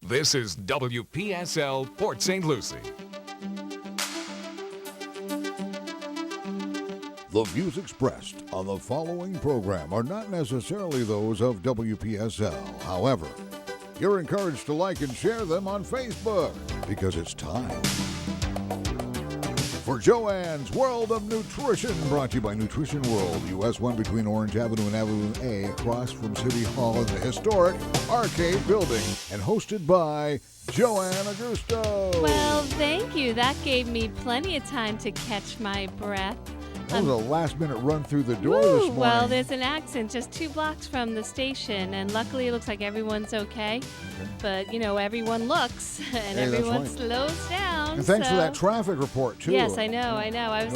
This is WPSL Port St. Lucie. The views expressed on the following program are not necessarily those of WPSL. However, you're encouraged to like and share them on Facebook because it's time for Joanne's World of Nutrition, brought to you by Nutrition World, US 1 between Orange Avenue and Avenue A, across from City Hall in the historic Arcade Building, and hosted by Joanne Augusto. Well, thank you. That gave me plenty of time to catch my breath. That was a last-minute run through the door this morning. Well, there's an accident just 2 blocks from the station, and luckily it looks like everyone's okay. But, you know, everyone looks, and everyone slows down. And thanks for that traffic report, too. Yes, I know. I was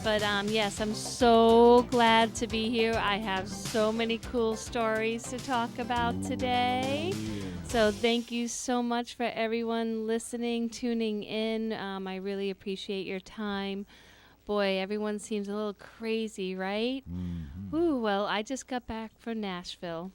But, yes, I'm so glad to be here. I have so many cool stories to talk about today. So thank you so much for everyone listening, tuning in. I really appreciate your time. Boy, everyone seems a little crazy, right? Mm-hmm. Ooh, well, I just got back from Nashville.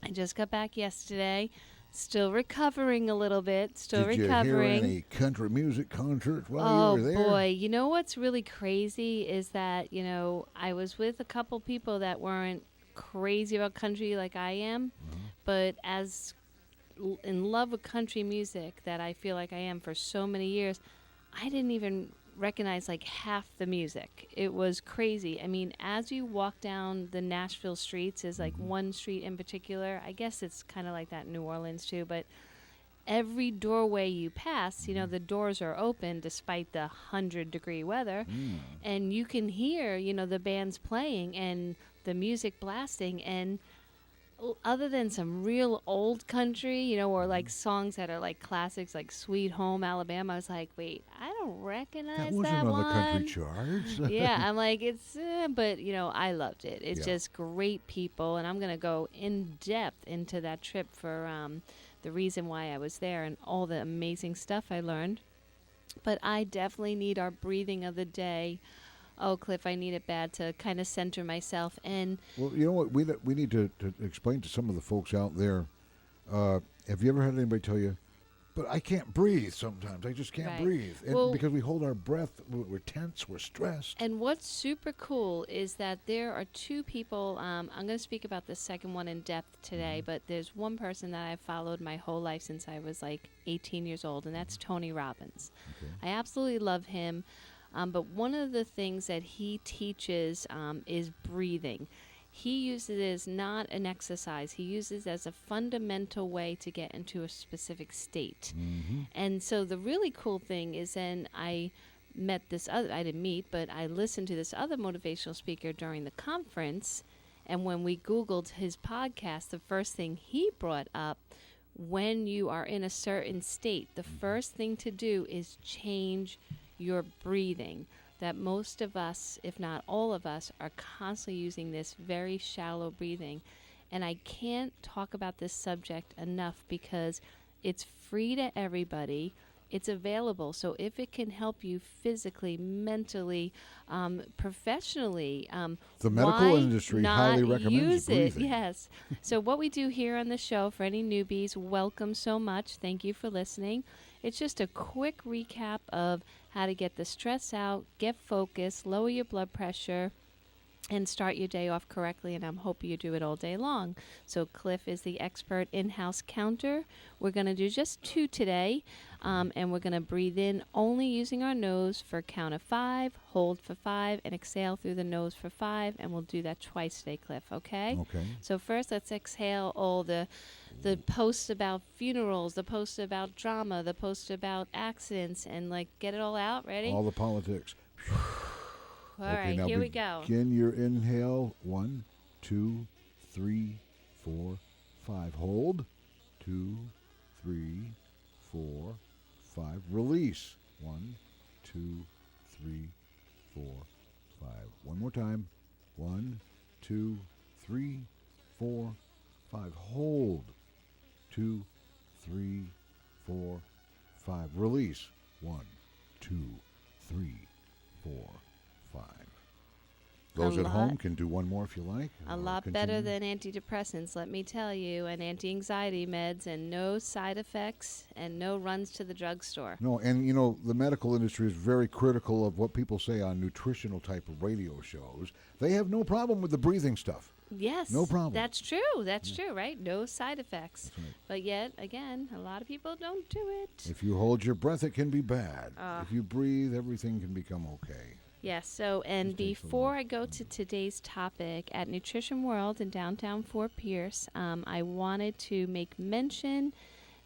I just got back yesterday. Still recovering a little bit. Did you hear any country music concerts while you were there? Oh, boy. You know what's really crazy is that, you know, I was with a couple people that weren't crazy about country like I am, but as in love with country music that I feel like I am for so many years, I didn't even recognize like half the music. It was crazy. I mean, as you walk down the Nashville streets, is like one street in particular. I guess it's kind of like that in New Orleans too, but every doorway you pass, you know, the doors are open despite the 100-degree weather, and you can hear, you know, the bands playing and the music blasting, and other than some real old country, you know, or like songs that are like classics like Sweet Home Alabama, I was like, wait, I don't recognize that one. That wasn't on the country charts. Yeah, I'm like, it's, but, you know, I loved it. It's just great people, and I'm going to go in depth into that trip for the reason why I was there and all the amazing stuff I learned. But I definitely need our breathing of the day. Oh, Cliff, I need it bad to kind of center myself. And well, you know what? We need to explain to some of the folks out there. Have you ever had anybody tell you, but I can't breathe sometimes. I just can't breathe. And because we hold our breath, we're tense, we're stressed. And what's super cool is that there are 2 people. I'm going to speak about the second one in depth today, but there's one person that I've followed my whole life since I was like 18 years old, and that's Tony Robbins. Okay. I absolutely love him. But one of the things that he teaches is breathing. He uses it as not an exercise. He uses it as a fundamental way to get into a specific state. And so the really cool thing is then I didn't meet, but I listened to this other motivational speaker during the conference. And when we Googled his podcast, the first thing he brought up, when you are in a certain state, the first thing to do is change your breathing. That most of us, if not all of us, are constantly using this very shallow breathing. And I can't talk about this subject enough because it's free to everybody. It's available. So if it can help you physically, mentally, professionally, the medical industry highly recommends breathing. Yes. So what we do here on the show, for any newbies, welcome so much. Thank you for listening. It's just a quick recap of how to get the stress out, get focused, lower your blood pressure, and start your day off correctly, and I'm hoping you do it all day long. So Cliff is the expert in-house counter. We're going to do just 2 today, and we're going to breathe in only using our nose for a count of 5, hold for 5, and exhale through the nose for 5, and we'll do that twice today, Cliff, okay? Okay. So first, let's exhale all the posts about funerals, the posts about drama, the posts about accidents, and, like, get it all out. Ready? All the politics. All right, here we go. Begin your inhale. 1, 2, 3, 4, 5. Hold. 2, 3, 4, 5. Release. 1, 2, 3, 4, 5. One more time. 1, 2, 3, 4, 5. Hold. 2, 3, 4, 5. Release. 1, 2, 3, 4, 5. Those at home can do one more if you like. A lot better than antidepressants, let me tell you, and anti-anxiety meds, and no side effects, and no runs to the drugstore. No, and the medical industry is very critical of what people say on nutritional type of radio shows. They have no problem with the breathing stuff. Yes. No problem. That's true. That's true, right? No side effects. Right. But yet, again, a lot of people don't do it. If you hold your breath, it can be bad. If you breathe, everything can become okay. Yes. So, and before I go to today's topic, at Nutrition World in downtown Fort Pierce, I wanted to make mention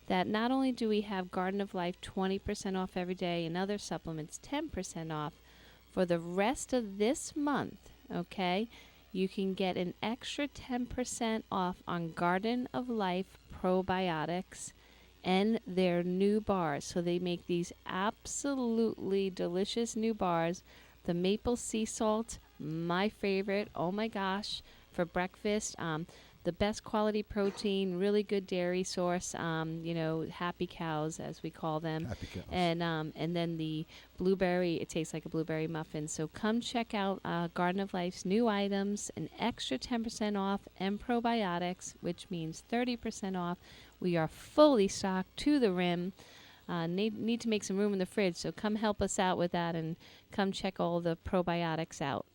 that not only do we have Garden of Life 20% off every day and other supplements 10% off, for the rest of this month, okay, you can get an extra 10% off on Garden of Life probiotics and their new bars. So they make these absolutely delicious new bars. The maple sea salt, my favorite. Oh my gosh, for breakfast. The best quality protein, really good dairy source. Happy cows as we call them. Happy cows. And then the blueberry. It tastes like a blueberry muffin. So come check out Garden of Life's new items, an extra 10% off, and probiotics, which means 30% off. We are fully stocked to the rim. Need to make some room in the fridge, so come help us out with that and come check all the probiotics out.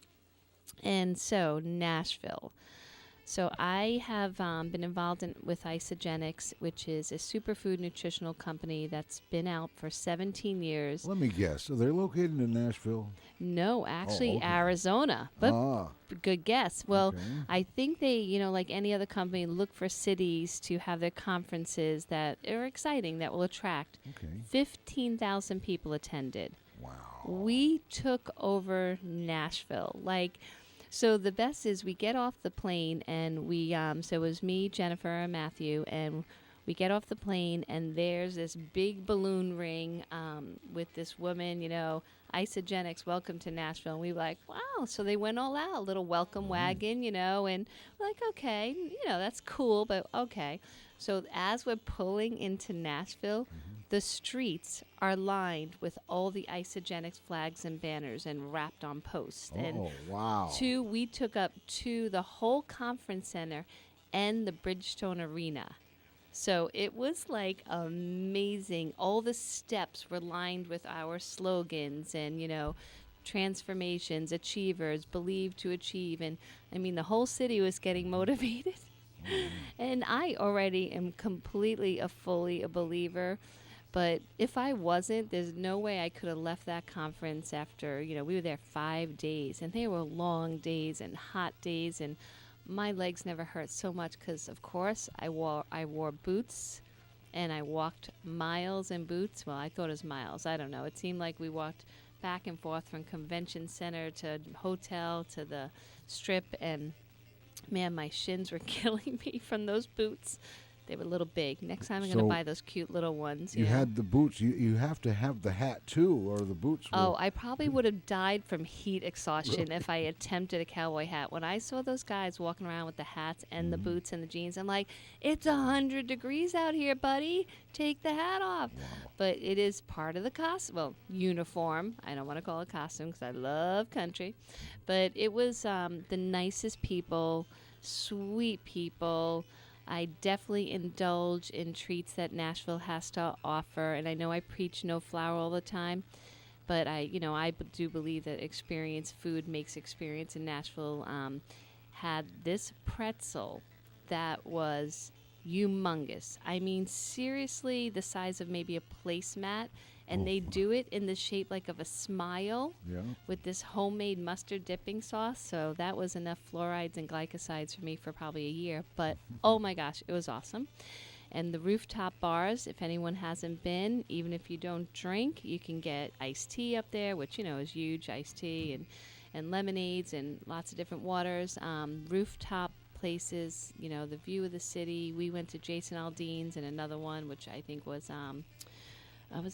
And so, Nashville. So I have been involved with Isogenics, which is a superfood nutritional company that's been out for 17 years. Let me guess. So they're located in Nashville? No, actually Arizona. But good guess. Well, I think they, like any other company, look for cities to have their conferences that are exciting, that will attract. 15,000 people attended. Wow. We took over Nashville. So the best is we get off the plane and we, so it was me, Jennifer, and Matthew, and we get off the plane and there's this big balloon ring with this woman, Isogenics, welcome to Nashville. And we were like, wow. So they went all out, a little welcome wagon, and we're like, okay, that's cool, but okay. So as we're pulling into Nashville, the streets are lined with all the Isogenics flags and banners and wrapped on posts. Wow. We took up the whole conference center and the Bridgestone Arena. So it was amazing. All the steps were lined with our slogans and, transformations, achievers, believe to achieve. And the whole city was getting motivated. And I already am fully a believer. But if I wasn't, there's no way I could have left that conference after, we were there 5 days. And they were long days and hot days. And my legs never hurt so much because, of course, I wore boots. And I walked miles in boots. Well, I thought it was miles. I don't know. It seemed like we walked back and forth from convention center to hotel to the strip. And, man, my shins were killing me from those boots. They were a little big. Next time I'm going to buy those cute little ones. You had the boots. You have to have the hat, too, or the boots. I probably would have died from heat exhaustion if I attempted a cowboy hat. When I saw those guys walking around with the hats and the boots and the jeans, I'm like, it's 100 degrees out here, buddy. Take the hat off. Wow. But it is part of the costume. Well, uniform. I don't want to call it costume because I love country. But it was the nicest people, sweet people. I definitely indulge in treats that Nashville has to offer, and I know I preach no flour all the time, but I do believe that food makes experience. In Nashville had this pretzel that was humongous. Seriously, the size of maybe a placemat, and they do it in the shape of a smile with this homemade mustard dipping sauce. So that was enough fluorides and glycosides for me for probably a year. But, oh my gosh, it was awesome. And the rooftop bars, if anyone hasn't been, even if you don't drink, you can get iced tea up there, which, is huge, iced tea and lemonades and lots of different waters. Rooftop places, the view of the city. We went to Jason Aldean's and another one, which I think was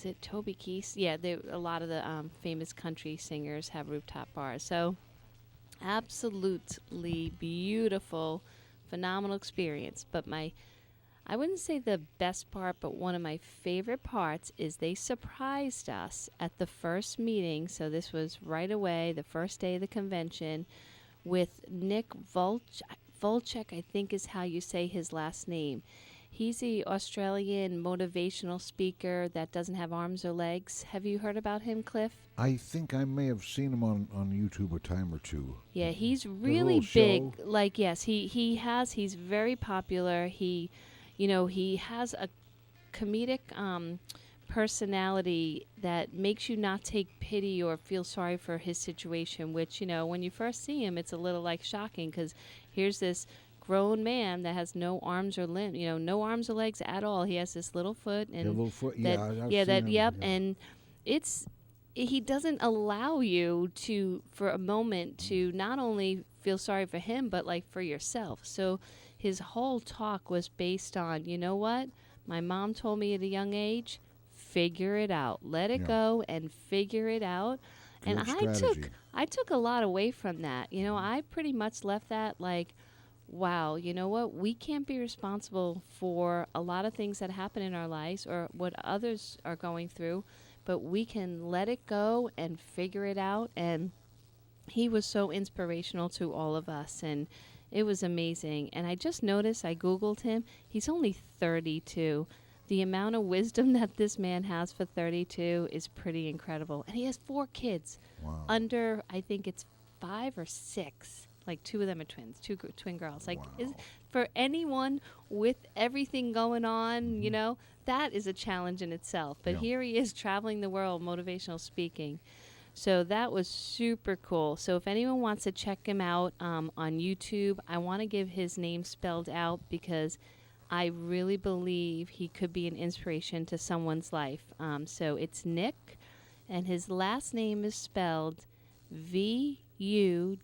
it Toby Keith? Yeah, a lot of the famous country singers have rooftop bars. So absolutely beautiful, phenomenal experience. But I wouldn't say the best part, but one of my favorite parts is they surprised us at the first meeting. So this was right away, the first day of the convention. with Nick Volchek, I think is how you say his last name. He's the Australian motivational speaker that doesn't have arms or legs. Have you heard about him, Cliff? I think I may have seen him on YouTube a time or two. Yeah, he's The really little big. show. Like, yes, he's very popular. He has a comedic personality that makes you not take pity or feel sorry for his situation, which, when you first see him, it's a little like shocking because here's this grown man that has no arms or no arms or legs at all. He has this little foot and The little foot, that, I've yeah, seen that, him, yep, yeah. and he doesn't allow you for a moment to not only feel sorry for him, but like for yourself. So his whole talk was based on, you know what? My mom told me at a young age, figure it out. Let it Yeah. go and figure it out. And Good strategy. I took a lot away from that. I pretty much left that like, wow, you know what? We can't be responsible for a lot of things that happen in our lives or what others are going through, but we can let it go and figure it out. And he was so inspirational to all of us, and it was amazing. And I just noticed, I Googled him, he's only 32. The amount of wisdom that this man has for 32 is pretty incredible. And he has 4 kids. Wow. Under, I think it's 5 or 6. Like 2 of them are twins, twin girls. Like, Wow. for anyone with everything going on, that is a challenge in itself. But Yeah. here he is traveling the world, motivational speaking. So that was super cool. So if anyone wants to check him out on YouTube, I want to give his name spelled out because I really believe he could be an inspiration to someone's life. So it's Nick, and his last name is spelled Vujicic.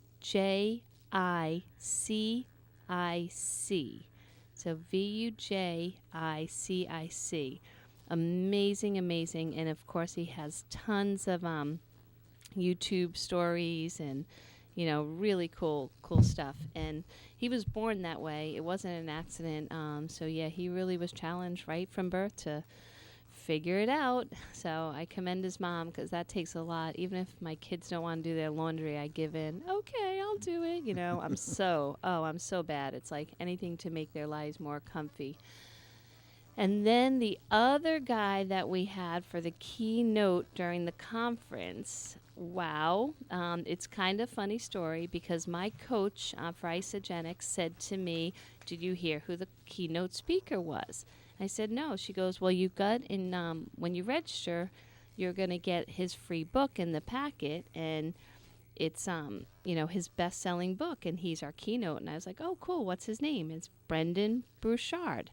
So Vujicic. Amazing, amazing. And of course, he has tons of YouTube stories and really cool stuff. And he was born that way. It wasn't an accident. So yeah, he really was challenged right from birth to figure it out. So I commend his mom because that takes a lot. Even if my kids don't want to do their laundry, I give in. Okay, I'll do it. I'm so bad. It's like anything to make their lives more comfy. And then the other guy that we had for the keynote during the conference, wow, it's kind of funny story because my coach for Isogenics said to me, did you hear who the keynote speaker was? I said, no. She goes, well, you got in, when you register, you're going to get his free book in the packet, and it's, his best-selling book, and he's our keynote. And I was like, oh, cool, what's his name? It's Brendan Bouchard.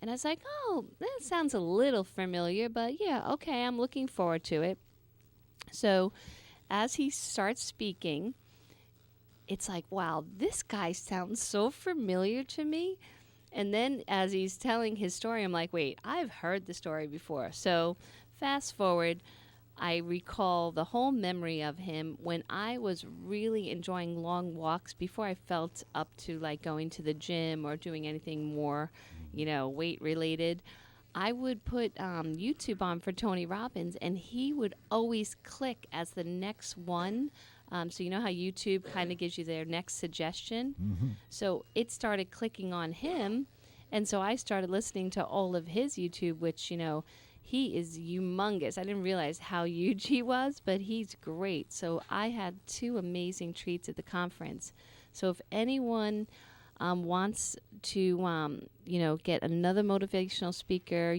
And I was like, oh, that sounds a little familiar, but yeah, okay, I'm looking forward to it. So as he starts speaking, it's like, wow, this guy sounds so familiar to me. And then as he's telling his story, I'm like, wait, I've heard the story before. So fast forward, I recall the whole memory of him when I was really enjoying long walks before I felt up to like going to the gym or doing anything more, weight related. I would put YouTube on for Tony Robbins, and he would always click as the next one. So you know how YouTube kind of gives you their next suggestion? Mm-hmm. So it started clicking on him, and so I started listening to all of his YouTube, which, he is humongous. I didn't realize how huge he was, but he's great. So I had 2 amazing treats at the conference. So if anyone wants to, get another motivational speaker,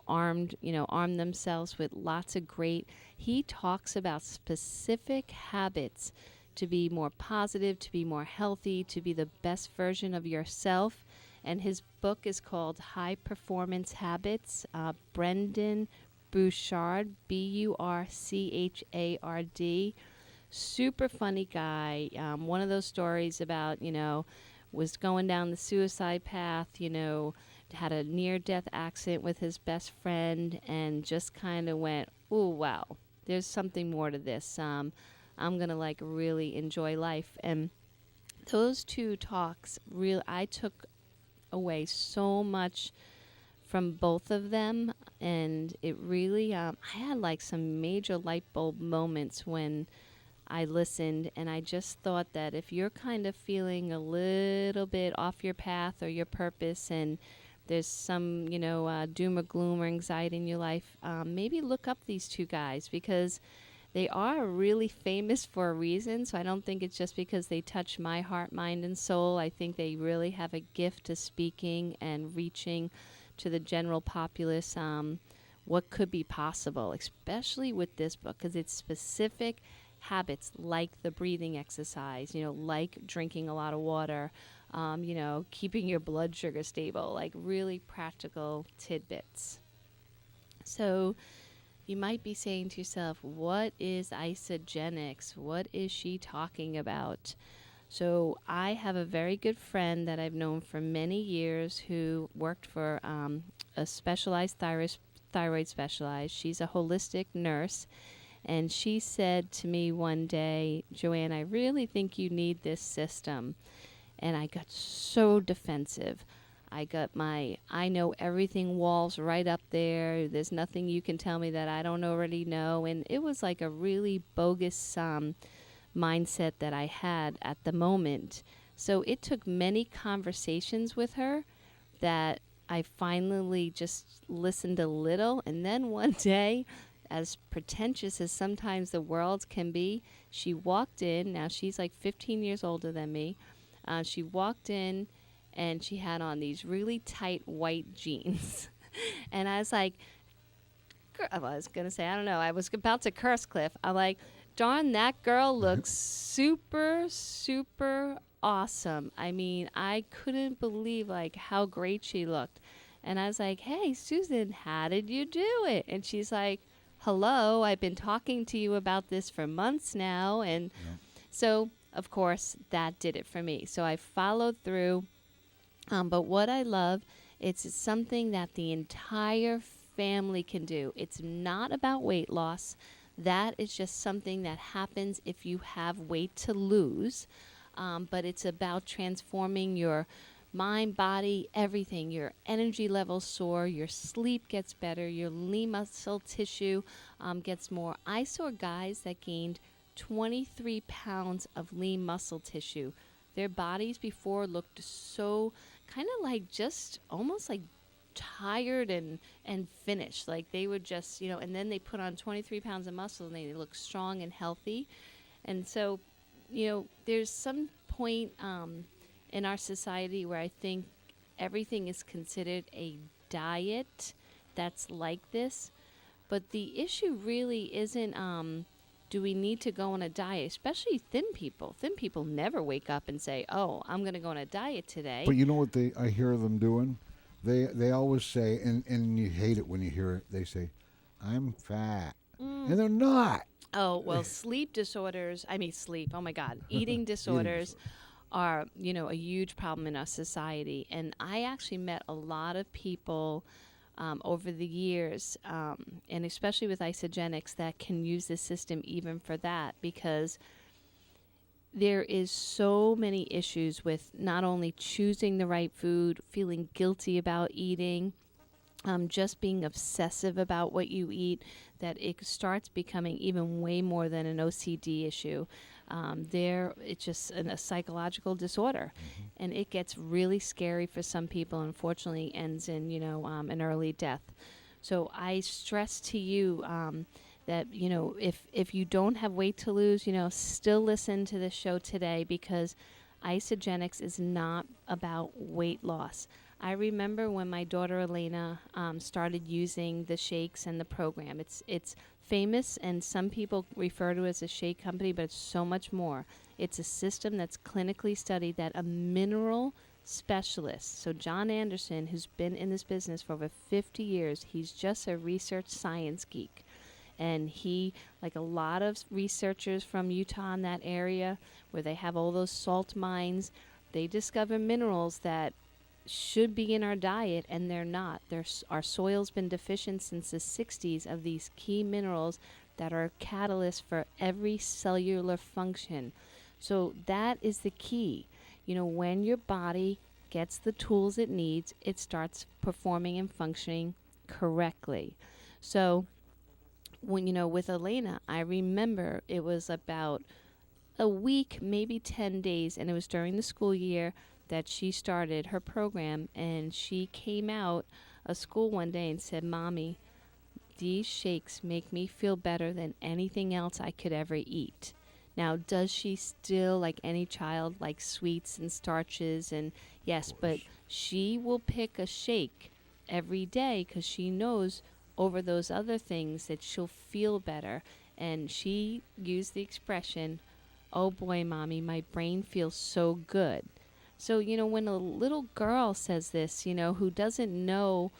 arm themselves with lots of great, he talks about specific habits to be more positive, to be more healthy, to be the best version of yourself. And his book is called High Performance Habits. Brendan Bouchard, Bouchard. Super funny guy. One of those stories about, was going down the suicide path, had a near-death accident with his best friend and just kind of went, oh, wow, there's something more to this. I'm going to, really enjoy life. And those 2 talks, I took away so much from both of them, and it really I had some major light bulb moments when I listened, and I just thought that if you're kind of feeling a little bit off your path or your purpose, and there's some, doom or gloom or anxiety in your life, maybe look up these two guys, because they are really famous for a reason. So I don't think it's just because they touch my heart, mind, and soul. I think they really have a gift to speaking and reaching to the general populace what could be possible, especially with this book, because it's specific habits like the breathing exercise, like drinking a lot of water, keeping your blood sugar stable, like really practical tidbits. So you might be saying to yourself, what is isogenics? What is she talking about? So I have a very good friend that I've known for many years who worked for a specialized thyroid specialized. She's a holistic nurse. And she said to me one day, Joanne, I really think you need this system. And I got so defensive. I got my I know everything walls right up there. There's nothing you can tell me that I don't already know. And it was like a really bogus mindset that I had at the moment. So it took many conversations with her that I finally just listened a little. And then one day, as pretentious as sometimes the world can be, she walked in. Now she's like 15 years older than me. She walked in and she had on these really tight white jeans. And I was like, I was going to say, I don't know. I was about to curse Cliff. I'm like, darn, that girl looks super, super awesome. I mean, I couldn't believe like how great she looked. And I was like, hey, Susan, how did you do it? And she's like, hello, I've been talking to you about this for months now. And so, of course, that did it for me. So I followed through. But what I love, it's something that the entire family can do. It's not about weight loss. That is just something that happens if you have weight to lose. But it's about transforming your mind, body, everything. Your energy levels soar, your sleep gets better, your lean muscle tissue gets more. I saw guys that gained 23 pounds of lean muscle tissue. Their bodies before looked so kind of like just almost like tired and finished. Like they would just, and then they put on 23 pounds of muscle and they look strong and healthy. And so, there's some point in our society where I think everything is considered a diet that's like this. But the issue really isn't do we need to go on a diet, especially thin people. Thin people never wake up and say, oh, I'm going to go on a diet today. But you know what I hear them doing? They always say, and you hate it when you hear it, they say, I'm fat. And they're not. Oh, well, oh my God, eating disorders are, a huge problem in our society. And I actually met a lot of people over the years, and especially with isogenics, that can use this system even for that, because there is so many issues with not only choosing the right food, feeling guilty about eating, just being obsessive about what you eat, that it starts becoming even way more than an OCD issue. It's just a psychological disorder, and it gets really scary for some people. Unfortunately, ends in an early death. So I stress to you that if you don't have weight to lose, still listen to this show today, because isogenics is not about weight loss. I remember when my daughter Elena started using the shakes and the program. It's famous, and some people refer to it as a shake company, but it's so much more. It's a system that's clinically studied, that a mineral specialist, so John Anderson, who's been in this business for over 50 years, he's just a research science geek. And he, like a lot of researchers from Utah in that area, where they have all those salt mines, they discover minerals that should be in our diet, and they're not. Our soil's been deficient since the 60s of these key minerals that are catalysts for every cellular function. So that is the key. When your body gets the tools it needs, it starts performing and functioning correctly. So when with Elena, I remember it was about a week, maybe 10 days, and it was during the school year that she started her program, and she came out of school one day and said, "Mommy, these shakes make me feel better than anything else I could ever eat." Now, does she still, like any child, like sweets and starches? And yes, but she will pick a shake every day because she knows over those other things that she'll feel better. And she used the expression, "Oh boy, Mommy, my brain feels so good." So, when a little girl says this, who doesn't know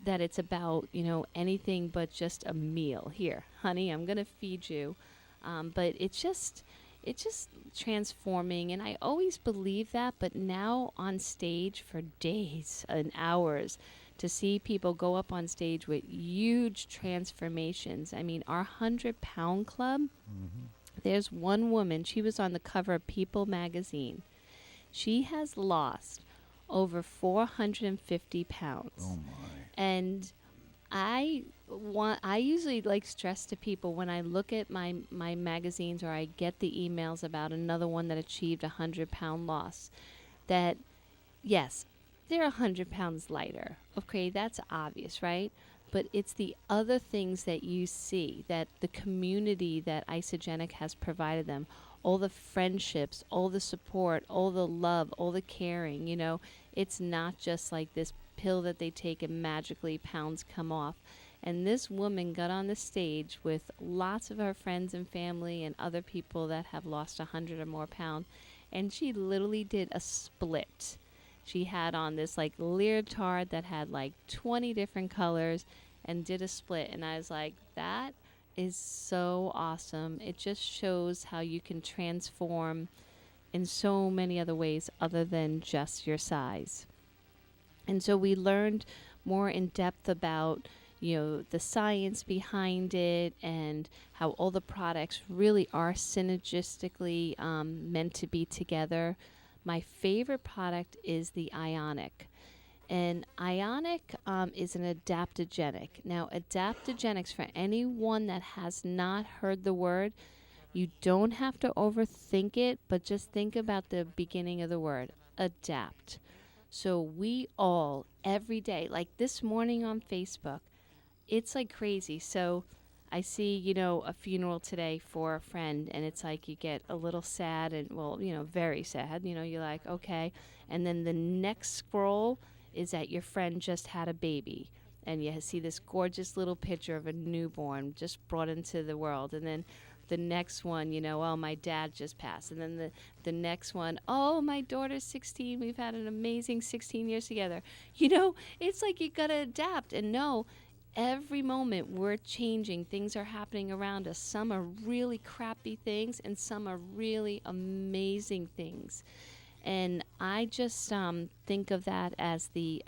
that it's about, anything but just a meal. Here, honey, I'm going to feed you. But it's just transforming. And I always believed that. But now on stage for days and hours to see people go up on stage with huge transformations. I mean, our 100-pound club, there's one woman, she was on the cover of People magazine. She has lost over 450 pounds. Oh, my. And I usually stress to people when I look at my magazines or I get the emails about another one that achieved a 100-pound loss, that yes, they're 100 pounds lighter. Okay, that's obvious, right? But it's the other things that you see, that the community that Isogenic has provided them, all the friendships, all the support, all the love, all the caring, it's not just like this pill that they take and magically pounds come off. And this woman got on the stage with lots of her friends and family and other people that have lost 100 or more pounds, and she literally did a split. She had on this leotard that had 20 different colors and did a split. And I was like, that is so awesome. It just shows how you can transform in so many other ways other than just your size. And so we learned more in depth about, the science behind it and how all the products really are synergistically meant to be together. My favorite product is the Ionic. And Ionic is an adaptogenic. Now, adaptogenics, for anyone that has not heard the word, you don't have to overthink it, but just think about the beginning of the word, adapt. So we all, every day, like this morning on Facebook, it's crazy. So I see, a funeral today for a friend, and it's you get a little sad and, very sad. You're like, okay. And then the next scroll is that your friend just had a baby. And you see this gorgeous little picture of a newborn just brought into the world. And then the next one, oh, my dad just passed. And then the next one, oh, my daughter's 16. We've had an amazing 16 years together. It's you got to adapt and know every moment we're changing. Things are happening around us. Some are really crappy things and some are really amazing things. And I just think of that as the,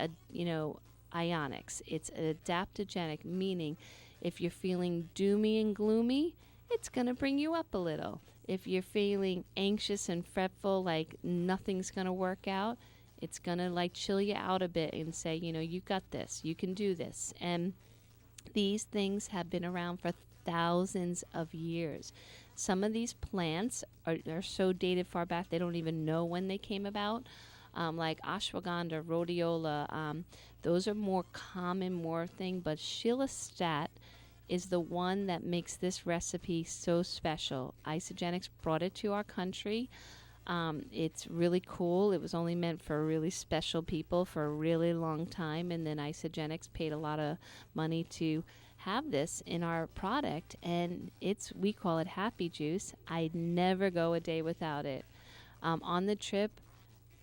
Ionics. It's an adaptogenic, meaning if you're feeling doomy and gloomy, it's going to bring you up a little. If you're feeling anxious and fretful, like nothing's going to work out, it's going to chill you out a bit and say, you got this, you can do this. And these things have been around for thousands of years. Some of these plants are so dated far back, they don't even know when they came about. Like ashwagandha, rhodiola, those are more common, more thing, but shilostat is the one that makes this recipe so special. Isogenics brought it to our country. It's really cool. It was only meant for really special people for a really long time, and then Isogenics paid a lot of money to have this in our product, and we call it Happy Juice. I'd never go a day without it. On the trip,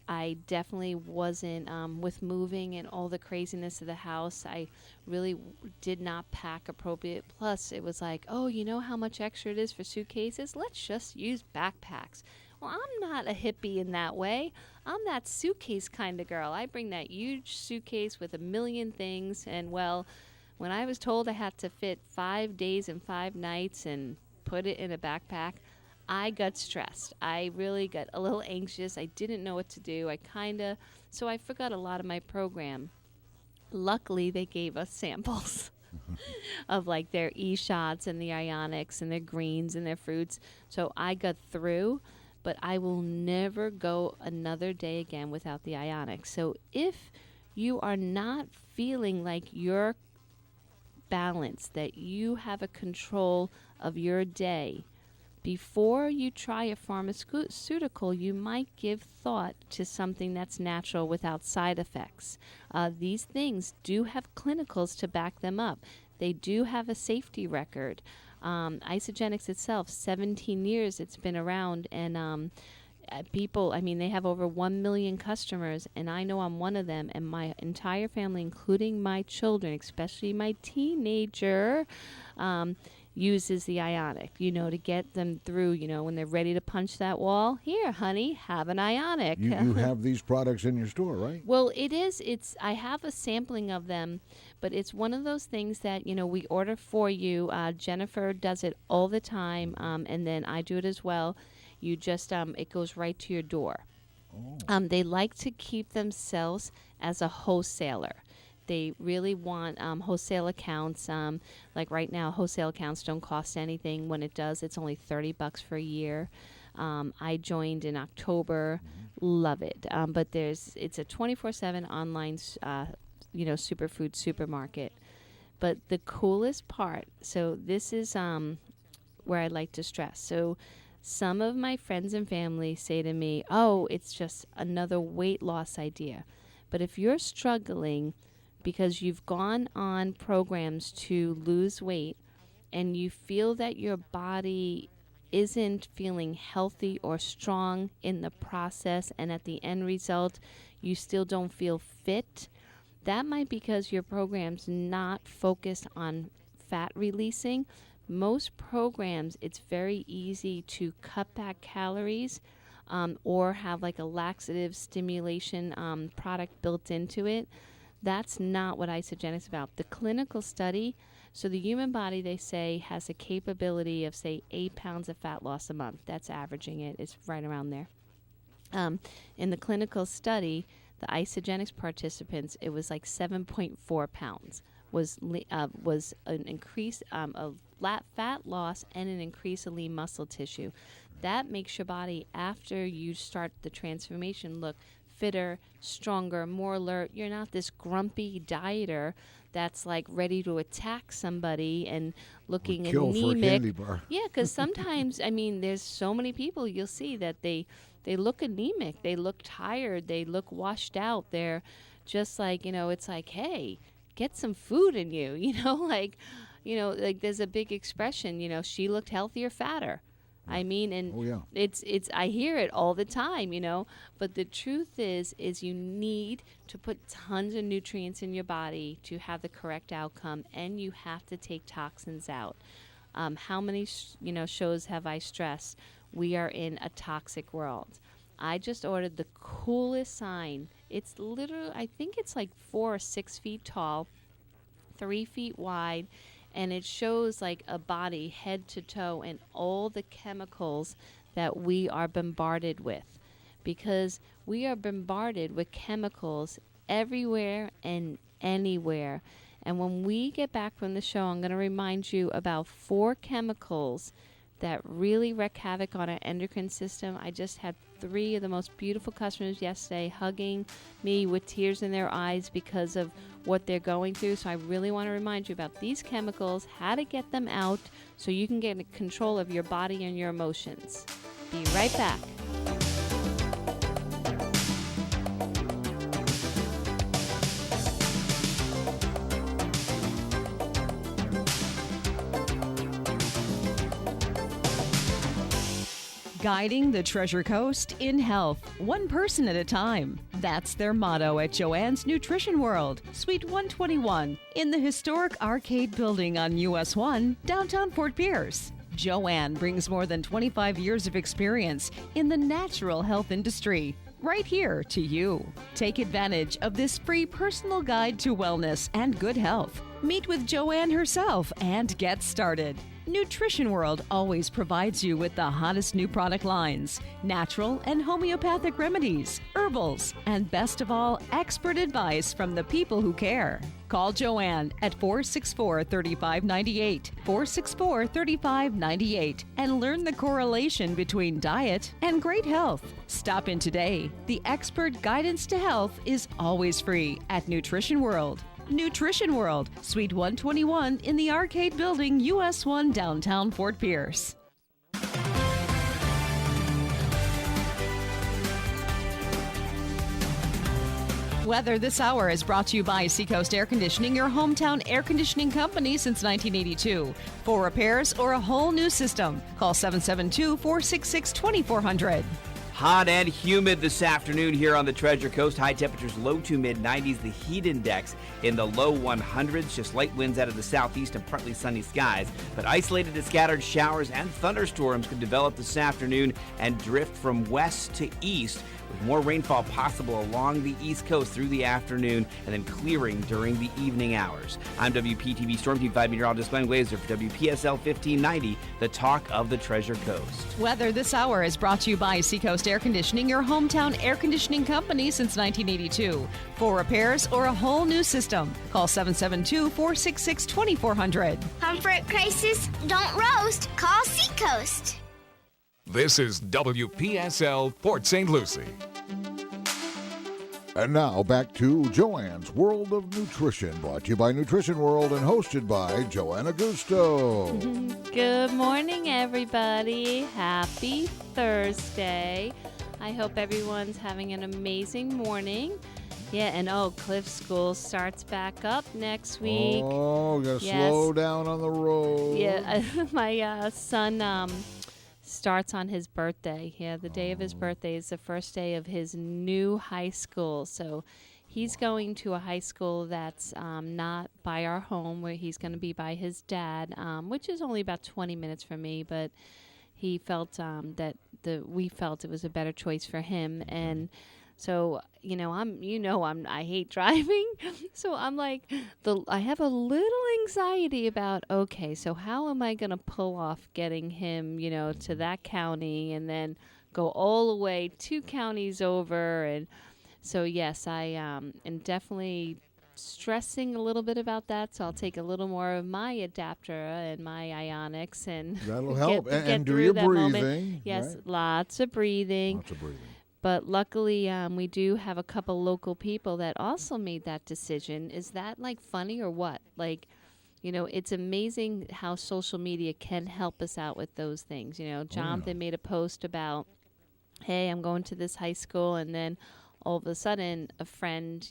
I definitely wasn't, with moving and all the craziness of the house, I really did not pack appropriate. Plus, it was oh, you know how much extra it is for suitcases? Let's just use backpacks. Well, I'm not a hippie in that way. I'm that suitcase kind of girl. I bring that huge suitcase with a million things, and well, when I was told I had to fit 5 days and 5 nights and put it in a backpack, I got stressed. I really got a little anxious. I didn't know what to do. So I forgot a lot of my program. Luckily, they gave us samples. of like their e-shots and the ionics and their greens and their fruits. So I got through, but I will never go another day again without the ionics. So if you are not feeling like you're balanced, that you have a control of your day, before you try a pharmaceutical, you might give thought to something that's natural without side effects. These things do have clinicals to back them up. They do have a safety record. Isogenics itself, 17 years it's been around, and people, I mean, they have over 1 million customers, and I know I'm one of them, and my entire family, including my children, especially my teenager, uses the ionic, to get them through, when they're ready to punch that wall. Here, honey, have an ionic. You have these products in your store, right? Well, I have a sampling of them, but it's one of those things that, we order for you. Jennifer does it all the time, and then I do it as well. You just, it goes right to your door. Oh. They like to keep themselves as a wholesaler. They really want wholesale accounts. Like right now, wholesale accounts don't cost anything. When it does, it's only $30 for a year. I joined in October. Love it. But it's a 24/7 online, superfood supermarket. But the coolest part, so this is where I like to stress. So some of my friends and family say to me, oh, it's just another weight loss idea. But if you're struggling because you've gone on programs to lose weight and you feel that your body isn't feeling healthy or strong in the process, and at the end result you still don't feel fit, that might be because your program's not focused on fat releasing. Most programs, it's very easy to cut back calories or have like a laxative stimulation product built into it. That's not what Isogenics is about. The clinical study, so the human body, they say, has a capability of, say, 8 pounds of fat loss a month. That's averaging it. It's right around there. In the clinical study, the Isogenics participants, it was like 7.4 pounds was an increase of fat loss and an increase of lean muscle tissue. That makes your body, after you start the transformation, look fitter, stronger, more alert. You're not this grumpy dieter that's like ready to attack somebody and looking kill anemic. For a candy bar. Yeah, because sometimes, I mean, there's so many people you'll see that they look anemic, they look tired, they look washed out. They're just like, it's like, hey, get some food in you, like there's a big expression, she looked healthier, fatter. I mean, and it's I hear it all the time, but the truth is you need to put tons of nutrients in your body to have the correct outcome, and you have to take toxins out. How many, shows have I stressed? We are in a toxic world. I just ordered the coolest sign. It's literally, I think it's like 4 or 6 feet tall, 3 feet wide, and it shows like a body head to toe and all the chemicals that we are bombarded with, because we are bombarded with chemicals everywhere and anywhere. And when we get back from the show, I'm going to remind you about 4 chemicals that really wreak havoc on our endocrine system. I just had 3 of the most beautiful customers yesterday hugging me with tears in their eyes because of what they're going through. So I really want to remind you about these chemicals, how to get them out so you can get control of your body and your emotions. Be right back. Guiding the Treasure Coast in health, one person at a time. That's their motto at Joanne's Nutrition World, Suite 121, in the historic Arcade Building on US 1, downtown Fort Pierce. Joanne brings more than 25 years of experience in the natural health industry, right here to you. Take advantage of this free personal guide to wellness and good health. Meet with Joanne herself and get started. Nutrition World always provides you with the hottest new product lines, natural and homeopathic remedies, herbals, and best of all, expert advice from the people who care. Call Joanne at 464-3598, 464-3598, and learn the correlation between diet and great health. Stop in today. The expert guidance to health is always free at Nutrition World. Nutrition World, Suite 121 in the Arcade Building, US 1, downtown Fort Pierce. Weather this hour is brought to you by Seacoast Air Conditioning, your hometown air conditioning company since 1982. For repairs or a whole new system, call 772-466-2400. Hot and humid this afternoon here on the Treasure Coast. High temperatures low to mid 90s. The heat index in the low 100s. Just light winds out of the southeast and partly sunny skies. But isolated and scattered showers and thunderstorms could develop this afternoon and drift from west to east, with more rainfall possible along the East Coast through the afternoon and then clearing during the evening hours. I'm WPTV Storm Team 5 meteorologist Glenn Glazer for WPSL 1590, the talk of the Treasure Coast. Weather this hour is brought to you by Seacoast Air Conditioning, your hometown air conditioning company since 1982. For repairs or a whole new system, call 772-466-2400. Comfort crisis? Don't roast. Call Seacoast. This is WPSL Port St. Lucie. And now back to Joanne's World of Nutrition, brought to you by Nutrition World and hosted by Joanne Augusto. Good morning, everybody. Happy Thursday. I hope everyone's having an amazing morning. Yeah, and Cliff School starts back up next week. Oh, you gotta slow down on the road. Yeah, my son starts on his birthday. Yeah, the day of his birthday is the first day of his new high school. So he's going to a high school that's not by our home, where he's going to be by his dad, which is only about 20 minutes from me. But he felt we felt it was a better choice for him. And so, I hate driving. So I'm like, I have a little anxiety about, okay, so how am I going to pull off getting him, to that county and then go all the way 2 counties over. And so, yes, I am definitely stressing a little bit about that. So I'll take a little more of my adapter and my ionics and that'll help. And do through your that breathing. Moment. Yes, right? Lots of breathing. Lots of breathing. But luckily, we do have a couple local people that also made that decision. Is that funny or what? It's amazing how social media can help us out with those things. Jonathan made a post about, hey, I'm going to this high school. And then all of a sudden, a friend,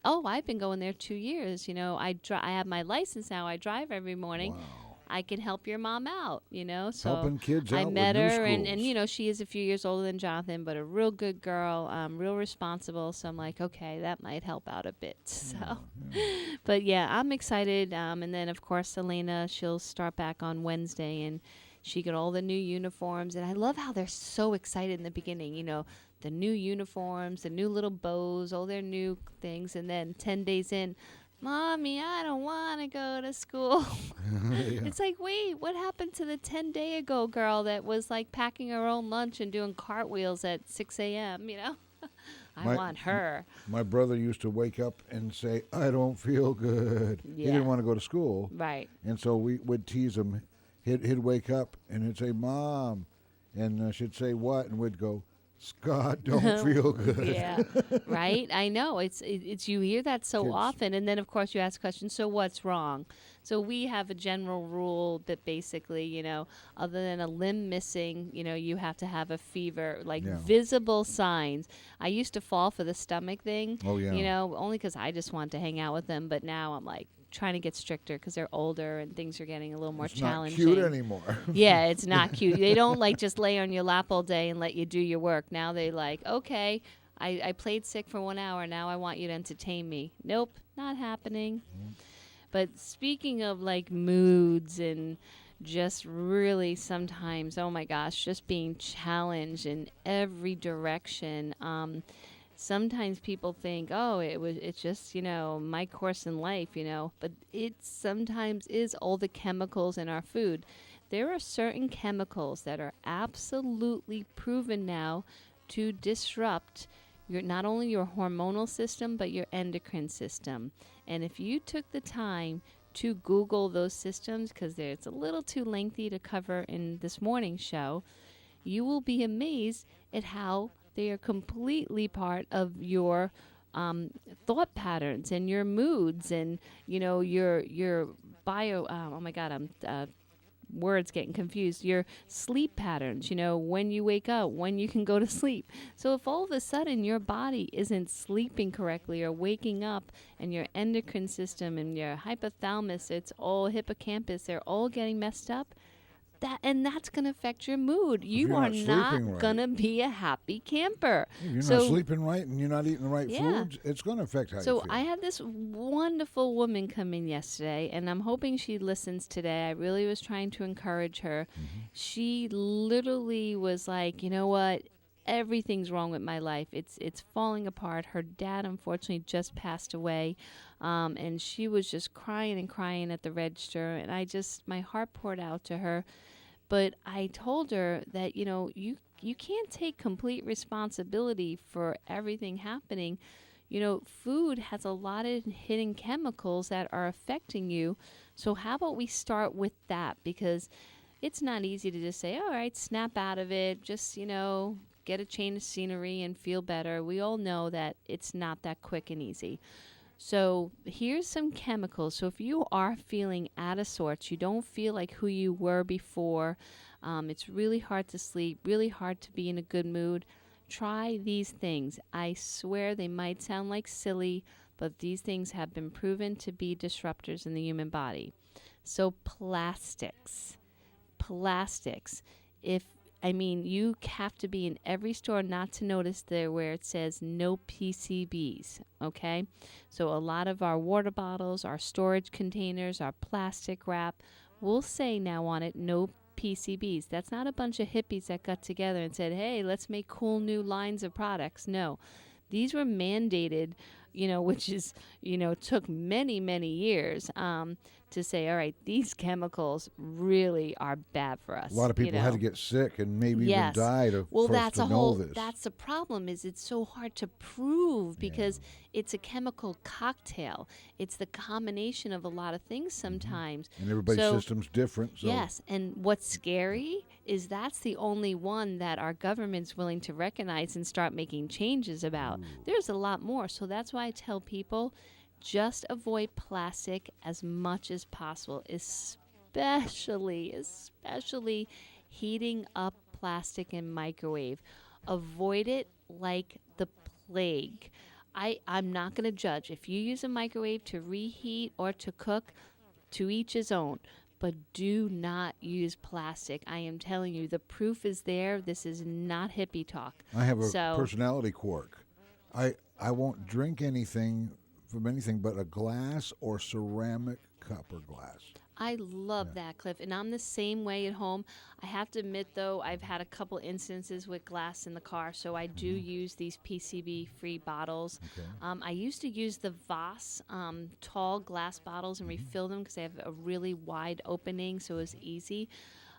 I've been going there 2 years. I have my license now. I drive every morning. Wow. I can help your mom out, So helping kids out I met with new her, schools. and she is a few years older than Jonathan, but a real good girl, real responsible. So I'm like, okay, that might help out a bit. So, but yeah, I'm excited. And then of course, Elena, she'll start back on Wednesday, and she got all the new uniforms. And I love how they're so excited in the beginning. The new uniforms, the new little bows, all their new things, and then 10 days in, Mommy, I don't want to go to school. It's like, wait, what happened to the 10-day ago girl that was packing her own lunch and doing cartwheels at 6 a.m., I want her. My brother used to wake up and say, I don't feel good. Yeah. He didn't want to go to school. Right. And so we would tease him. He'd wake up and he'd say, Mom. And she'd say, what? And we'd go, Scott, don't feel good. Yeah, right? I know. It's you hear that so Kids. often. And then, of course, you ask questions, so what's wrong? So we have a general rule that basically, other than a limb missing, you have to have a fever, visible signs. I used to fall for the stomach thing, Oh, yeah. Only because I just want to hang out with them. But now I'm trying to get stricter because they're older and things are getting a little more challenging. It's not cute anymore. Yeah, it's not cute. They don't just lay on your lap all day and let you do your work. Now they okay, I played sick for 1 hour. Now I want you to entertain me. Nope, not happening. But speaking of moods and just really sometimes, oh my gosh, just being challenged in every direction. sometimes people think, oh, it's just, my course in life, but it sometimes is all the chemicals in our food. There are certain chemicals that are absolutely proven now to disrupt not only your hormonal system, but your endocrine system. And if you took the time to Google those systems, because it's a little too lengthy to cover in this morning's show, you will be amazed at how they are completely part of your thought patterns and your moods and, your bio, oh my God, I'm words getting confused, your sleep patterns, when you wake up, when you can go to sleep. So if all of a sudden your body isn't sleeping correctly or waking up, and your endocrine system and your hypothalamus, it's all hippocampus, they're all getting messed up, that's going to affect your mood. You are not going to be a happy camper. If you're not sleeping right and you're not eating the right foods, it's going to affect how you feel. So I had this wonderful woman come in yesterday, and I'm hoping she listens today. I really was trying to encourage her. Mm-hmm. She literally was like, you know what? Everything's wrong with my life. It's falling apart. Her dad, unfortunately, just passed away, and she was just crying and crying at the register, and my heart poured out to her. But I told her that, you can't take complete responsibility for everything happening. Food has a lot of hidden chemicals that are affecting you. So how about we start with that? Because it's not easy to just say, all right, snap out of it, just, get a change of scenery and feel better. We all know that it's not that quick and easy. So here's some chemicals. So if you are feeling out of sorts, you don't feel like who you were before, it's really hard to sleep, really hard to be in a good mood, try these things. I swear they might sound like silly, but these things have been proven to be disruptors in the human body. So plastics. You have to be in every store not to notice there where it says no PCBs, okay? So a lot of our water bottles, our storage containers, our plastic wrap will say now on it no PCBs. That's not a bunch of hippies that got together and said, hey, let's make cool new lines of products. No. These were mandated, which is, took many, many years to say, all right, these chemicals really are bad for us. A lot of people had to get sick and maybe even die to know this. That's the problem, is it's so hard to prove because it's a chemical cocktail. It's the combination of a lot of things sometimes. And everybody's system's different. So. Yes, and what's scary is that's the only one that our government's willing to recognize and start making changes about. There's a lot more. So that's why I tell people, just avoid plastic as much as possible, especially heating up plastic in microwave. Avoid it like the plague. I'm not going to judge. If you use a microwave to reheat or to cook, to each his own. But do not use plastic. I am telling you, the proof is there. This is not hippie talk. I have a personality quirk. I won't drink anything from anything but a glass or ceramic cup or glass. I love that, Cliff, and I'm the same way at home. I have to admit, though, I've had a couple instances with glass in the car, so I do use these PCB-free bottles. Okay. I used to use the Voss tall glass bottles and refill them because they have a really wide opening, so it was easy.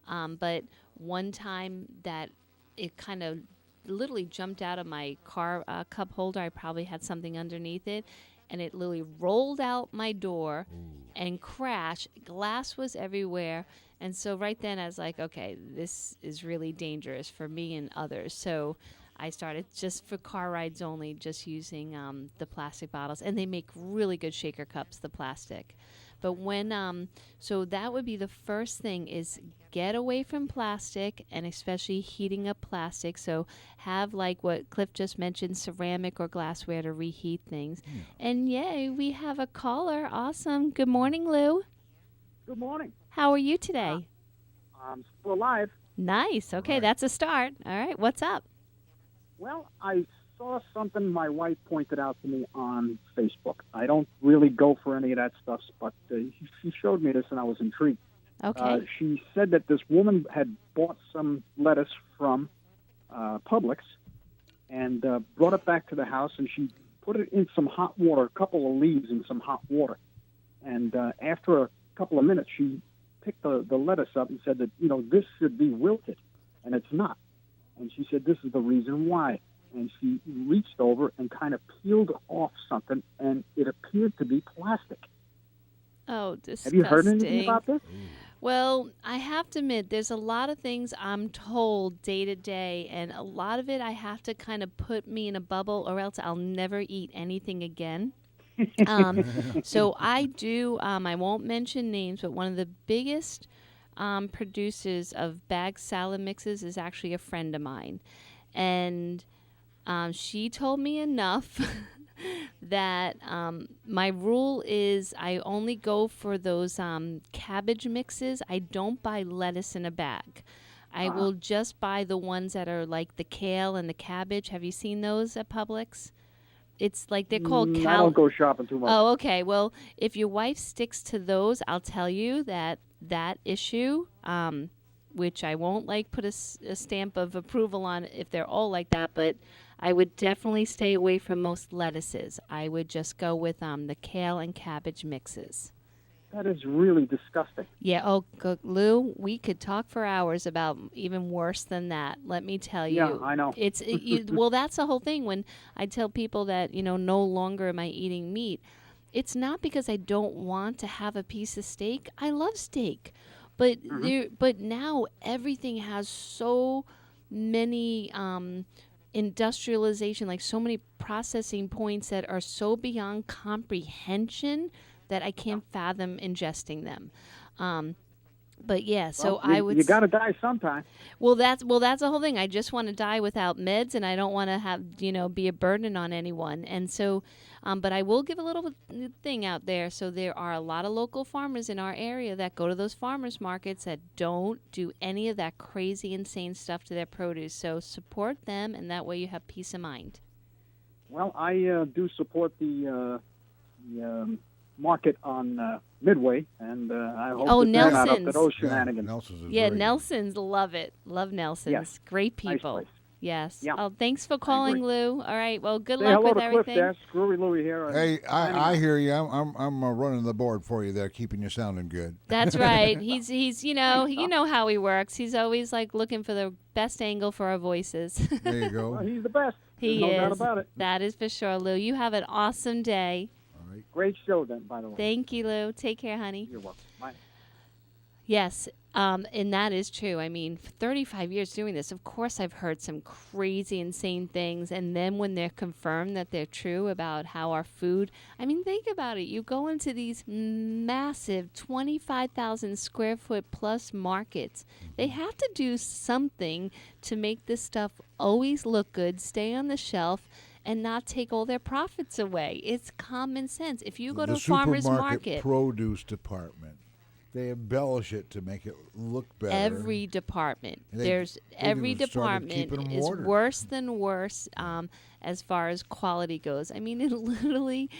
But one time that it kind of literally jumped out of my car cup holder, I probably had something underneath it, and it literally rolled out my door and crashed. Glass was everywhere. And so right then I was like, okay, this is really dangerous for me and others. So I started, just for car rides only, just using the plastic bottles. And they make really good shaker cups, the plastic. But when, so that would be the first thing, is get away from plastic, and especially heating up plastic. So have, like what Cliff just mentioned, ceramic or glassware to reheat things. And yay, we have a caller. Awesome. Good morning, Lou. Good morning. How are you today? I'm still alive. Nice. Okay, that's a start. All right, what's up? Well, I saw something my wife pointed out to me on Facebook. I don't really go for any of that stuff, but she showed me this, and I was intrigued. Okay. She said that this woman had bought some lettuce from Publix, and brought it back to the house, and she put it in some hot water, a couple of leaves in some hot water. And after a couple of minutes, she picked the lettuce up and said that, this should be wilted, and it's not. And she said, this is the reason why. And she reached over and kind of peeled off something, and it appeared to be plastic. Oh, disgusting. Have you heard anything about this? Well, I have to admit, there's a lot of things I'm told day to day, and a lot of it I have to kind of put me in a bubble, or else I'll never eat anything again. So I do, I won't mention names, but one of the biggest producers of bag salad mixes is actually a friend of mine. And she told me enough that my rule is I only go for those cabbage mixes. I don't buy lettuce in a bag. I will just buy the ones that are like the kale and the cabbage. Have you seen those at Publix? It's like they're called I don't go shopping too much. Oh, okay. Well, if your wife sticks to those, I'll tell you that issue, which I won't put a stamp of approval on if they're all like that, but I would definitely stay away from most lettuces. I would just go with the kale and cabbage mixes. That is really disgusting. Yeah. Oh, Lou, we could talk for hours about even worse than that. Let me tell you. Yeah, I know. Well, that's the whole thing. When I tell people that no longer am I eating meat, it's not because I don't want to have a piece of steak. I love steak, but but now everything has so many industrialization, like so many processing points that are so beyond comprehension that I can't fathom ingesting them. But yeah, so I would. You got to die sometime. Well, that's the whole thing. I just want to die without meds, and I don't want to have be a burden on anyone. And so, but I will give a little thing out there. So there are a lot of local farmers in our area that go to those farmers markets that don't do any of that crazy, insane stuff to their produce. So support them, and that way you have peace of mind. Well, I do support the market on Midway, and I hope that they're not up to those shenanigans. Nelson's love it. Love Nelson's. Yes. Great people. Nice place. Yes. Yeah. Oh, thanks for calling, Lou. All right. Well, good Say luck hello with to everything. Cliff there. Screwy Louie here. Hey, I hear you. I'm running the board for you there, keeping you sounding good. That's right. He's you know how he works. He's always looking for the best angle for our voices. There you go. Well, he's the best. He There's is. no doubt about it. That is for sure, Lou. You have an awesome day. Great show, then, by the way. Thank you, Lou. Take care, honey. You're welcome. Bye. Yes, and that is true. I mean, for 35 years doing this, of course I've heard some crazy, insane things. And then when they're confirmed that they're true about how our food, I mean, think about it. You go into these massive 25,000 square foot plus markets. They have to do something to make this stuff always look good, stay on the shelf, and not take all their profits away. It's common sense. If you go to a farmer's market, produce department, they embellish it to make it look better. Every department. Every department is worse than worse as far as quality goes. I mean, it literally,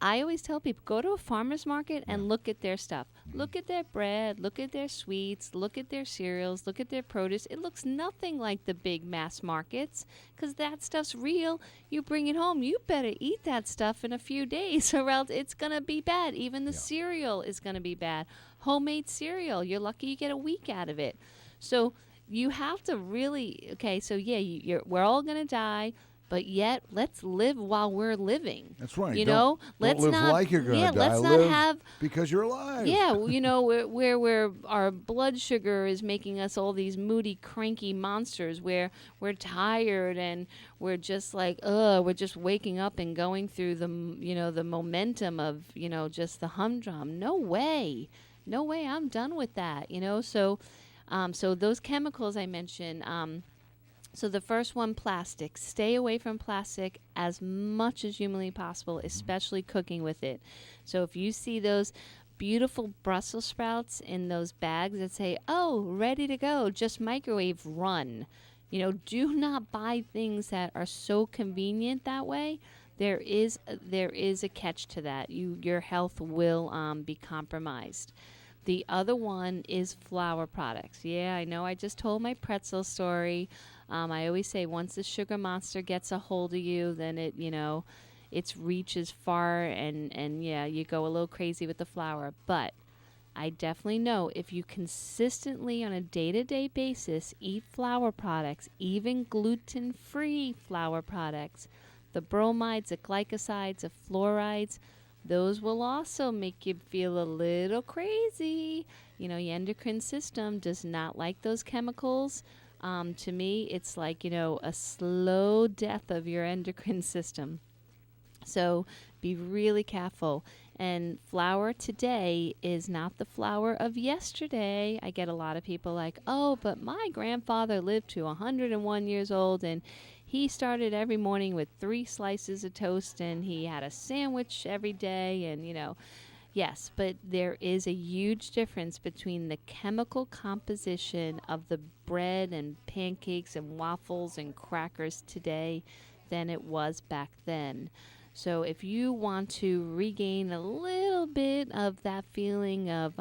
I always tell people, go to a farmer's market and look at their stuff. Look at their bread, look at their sweets, look at their cereals, look at their produce. It looks nothing like the big mass markets because that stuff's real. You bring it home, you better eat that stuff in a few days or else it's going to be bad. Even the cereal is going to be bad. Homemade cereal, you're lucky you get a week out of it. So you have to really, we're all going to die. But yet, let's live while we're living. That's right. Don't live like you're going to die. Let's live not have because you're alive. Yeah, where our blood sugar is making us all these moody, cranky monsters. Where we're tired and we're just we're just waking up and going through the momentum of just the humdrum. No way. I'm done with that. So those chemicals I mentioned. So the first one, plastic. Stay away from plastic as much as humanly possible, especially cooking with it. So if you see those beautiful Brussels sprouts in those bags that say, "Oh, ready to go, just microwave, run." Do not buy things that are so convenient that way. There is a catch to that. Your health will be compromised. The other one is flour products. Yeah, I know I just told my pretzel story. I always say once the sugar monster gets a hold of you, then its reach is far, and yeah, you go a little crazy with the flour. But I definitely know if you consistently on a day-to-day basis eat flour products, even gluten-free flour products, the bromides, the glycosides, the fluorides, those will also make you feel a little crazy. Your endocrine system does not like those chemicals. To me, it's like, a slow death of your endocrine system. So be really careful. And flour today is not the flour of yesterday. I get a lot of people like, oh, but my grandfather lived to 101 years old, and he started every morning with 3 slices of toast, and he had a sandwich every day, and, yes, but there is a huge difference between the chemical composition of the bread and pancakes and waffles and crackers today than it was back then. So if you want to regain a little bit of that feeling of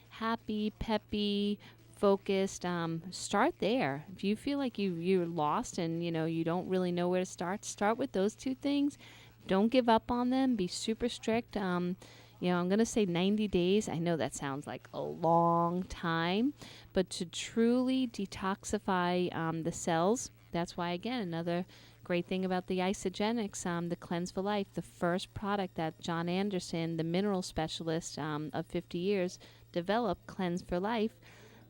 happy, peppy, focused, start there. If you feel like you're lost and you don't really know where to start with those 2 things. Don't give up on them. Be super strict. I'm going to say 90 days. I know that sounds like a long time, but to truly detoxify the cells, that's why, again, another great thing about the isogenics, the Cleanse for Life, the first product that John Anderson, the mineral specialist of 50 years, developed, Cleanse for Life.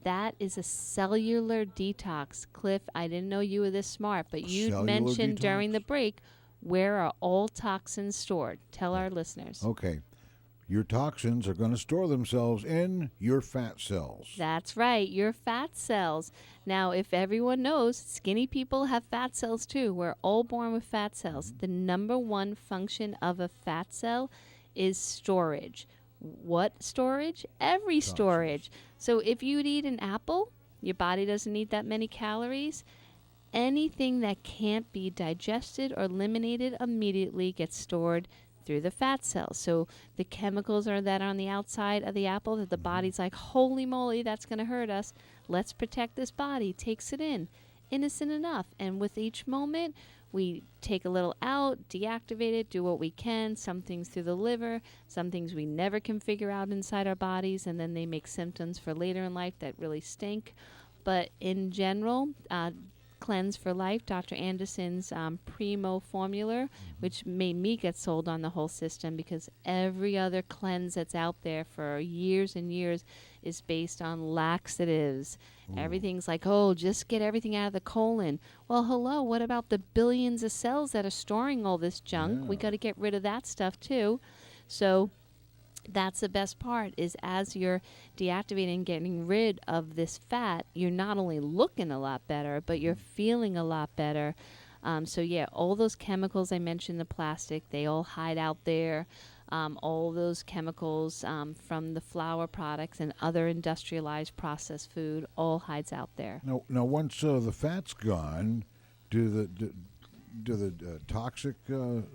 That is a cellular detox. Cliff, I didn't know you were this smart, but you mentioned during the break, where are all toxins stored? Tell our listeners. Okay. Your toxins are going to store themselves in your fat cells. That's right, your fat cells. Now, if everyone knows, skinny people have fat cells too. We're all born with fat cells. The number 1 function of a fat cell is storage. What storage? Every toxins. Storage. So if you'd eat an apple, your body doesn't need that many calories. Anything that can't be digested or eliminated immediately gets stored through the fat cells. So the chemicals that are on the outside of the apple that the body's like, holy moly, that's going to hurt us. Let's protect this body. Takes it in. Innocent enough. And with each moment, we take a little out, deactivate it, do what we can. Some things through the liver, some things we never can figure out inside our bodies, and then they make symptoms for later in life that really stink. But in general, Cleanse for Life, Dr. Anderson's Primo formula, which made me get sold on the whole system, because every other cleanse that's out there for years and years is based on laxatives. Everything's like, oh, just get everything out of the colon. Well, hello, what about the billions of cells that are storing all this junk? We got to get rid of that stuff too. So that's the best part, is as you're deactivating and getting rid of this fat, you're not only looking a lot better, but you're feeling a lot better. So yeah, all those chemicals I mentioned, the plastic, they all hide out there. All those chemicals from the flour products and other industrialized processed food all hides out there. Now once the fat's gone, do the toxic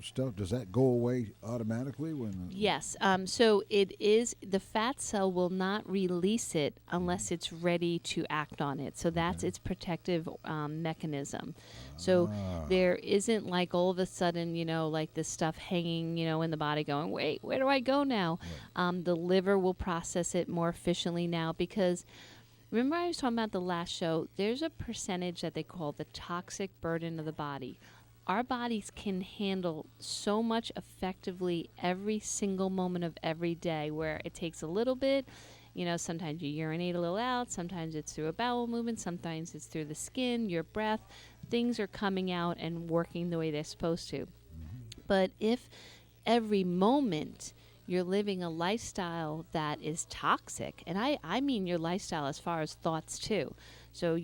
stuff, does that go away automatically? Yes. So it is, the fat cell will not release it unless it's ready to act on it. So that's its protective mechanism. So there isn't like all of a sudden, like this stuff hanging, in the body going, wait, where do I go now? The liver will process it more efficiently now, because remember I was talking about the last show, there's a percentage that they call the toxic burden of the body. Our bodies can handle so much effectively every single moment of every day, where it takes a little bit. Sometimes you urinate a little out, sometimes it's through a bowel movement, sometimes it's through the skin, your breath. Things are coming out and working the way they're supposed to. But if every moment you're living a lifestyle that is toxic, and I mean your lifestyle as far as thoughts too. So,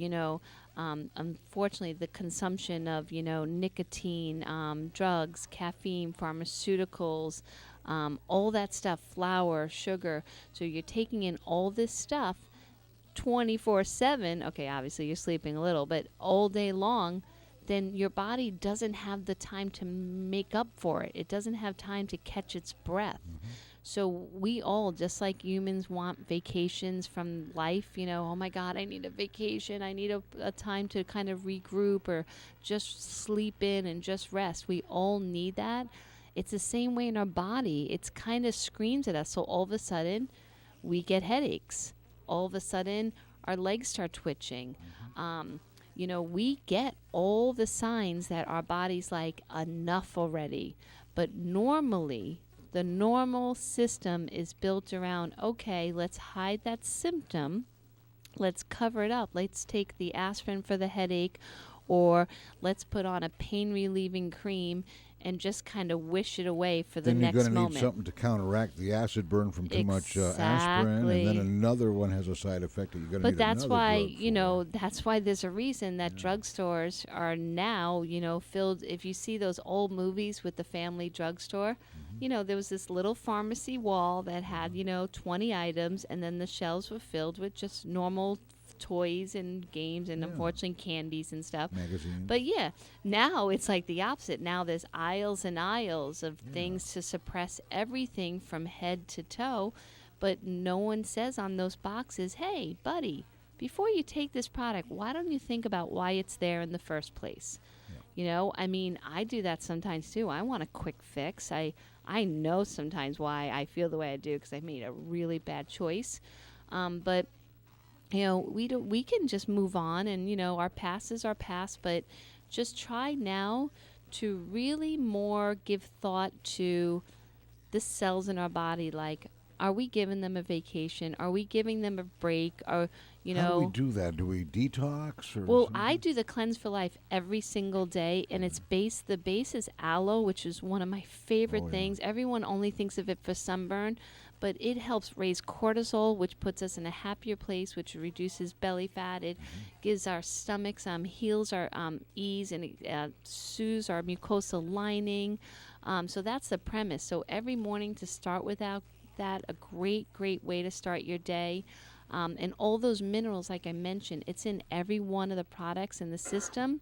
unfortunately, the consumption of, nicotine, drugs, caffeine, pharmaceuticals, all that stuff, flour, sugar. So you're taking in all this stuff 24/7. Okay, obviously you're sleeping a little, but all day long, then your body doesn't have the time to make up for it. It doesn't have time to catch its breath. So we all, just like humans, want vacations from life. Oh my God, I need a vacation. I need a time to kind of regroup or just sleep in and just rest. We all need that. It's the same way in our body. It's kind of screams at us. So all of a sudden, we get headaches. All of a sudden, our legs start twitching. We get all the signs that our body's like, enough already. But normally, the normal system is built around, okay, let's hide that symptom. Let's cover it up. Let's take the aspirin for the headache, or let's put on a pain-relieving cream and just kind of wish it away for the next moment. Then you're going to need something to counteract the acid burn from too much aspirin, and then another one has a side effect that you're going to need another drug for. That's why there's a reason that drugstores are now, filled. If you see those old movies with the family drugstore, there was this little pharmacy wall that had, 20 items, and then the shelves were filled with just normal toys and games and unfortunately candies and stuff. Magazines. But now it's like the opposite. Now there's aisles and aisles of things to suppress everything from head to toe, but no one says on those boxes, hey, buddy, before you take this product, why don't you think about why it's there in the first place? I do that sometimes too. I want a quick fix. I know sometimes why I feel the way I do because I made a really bad choice. But we can just move on, and our past is our past, but just try now to really more give thought to the cells in our body. Like, are we giving them a vacation? Are we giving them a break? Or how do we do that? Do we detox? Well, I do the Cleanse for Life every single day, and the base is aloe, which is one of my favorite things. Everyone only thinks of it for sunburn, but it helps raise cortisol, which puts us in a happier place, which reduces belly fat. It gives our stomachs, heals our ease, and it soothes our mucosal lining. So that's the premise. So every morning to start with that, a great way to start your day. And all those minerals, like I mentioned, it's in every one of the products in the system.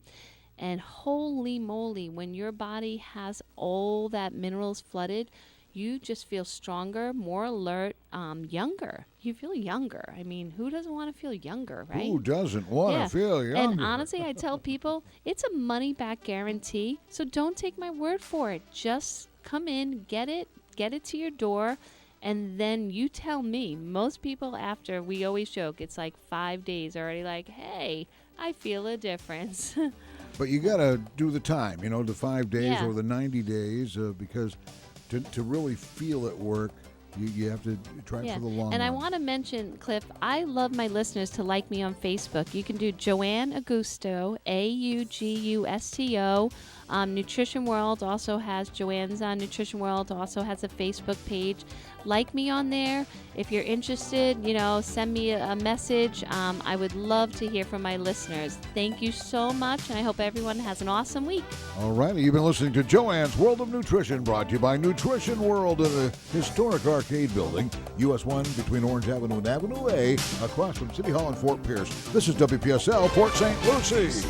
And holy moly, when your body has all that minerals flooded, you just feel stronger, more alert, younger. You feel younger. I mean, who doesn't want to feel younger, right? Who doesn't want to feel younger? And honestly, I tell people, it's a money-back guarantee, so don't take my word for it. Just come in, get it to your door, and then you tell me. Most people after, we always joke, it's like 5 days already like, hey, I feel a difference. But you got to do the time, the 5 days or the 90 days, because to really feel it work, you have to try it for the long run. And I want to mention, Cliff, I love my listeners to like me on Facebook. You can do Joanne Augusto, Augusto. Nutrition World also has, Joanne's on Nutrition World also has a Facebook page. Like me on there. If you're interested, send me a message. I would love to hear from my listeners. Thank you so much, and I hope everyone has an awesome week. All righty. You've been listening to Joanne's World of Nutrition, brought to you by Nutrition World in the historic arcade building, US 1 between Orange Avenue and Avenue A, across from City Hall in Fort Pierce. This is WPSL Port St. Lucie.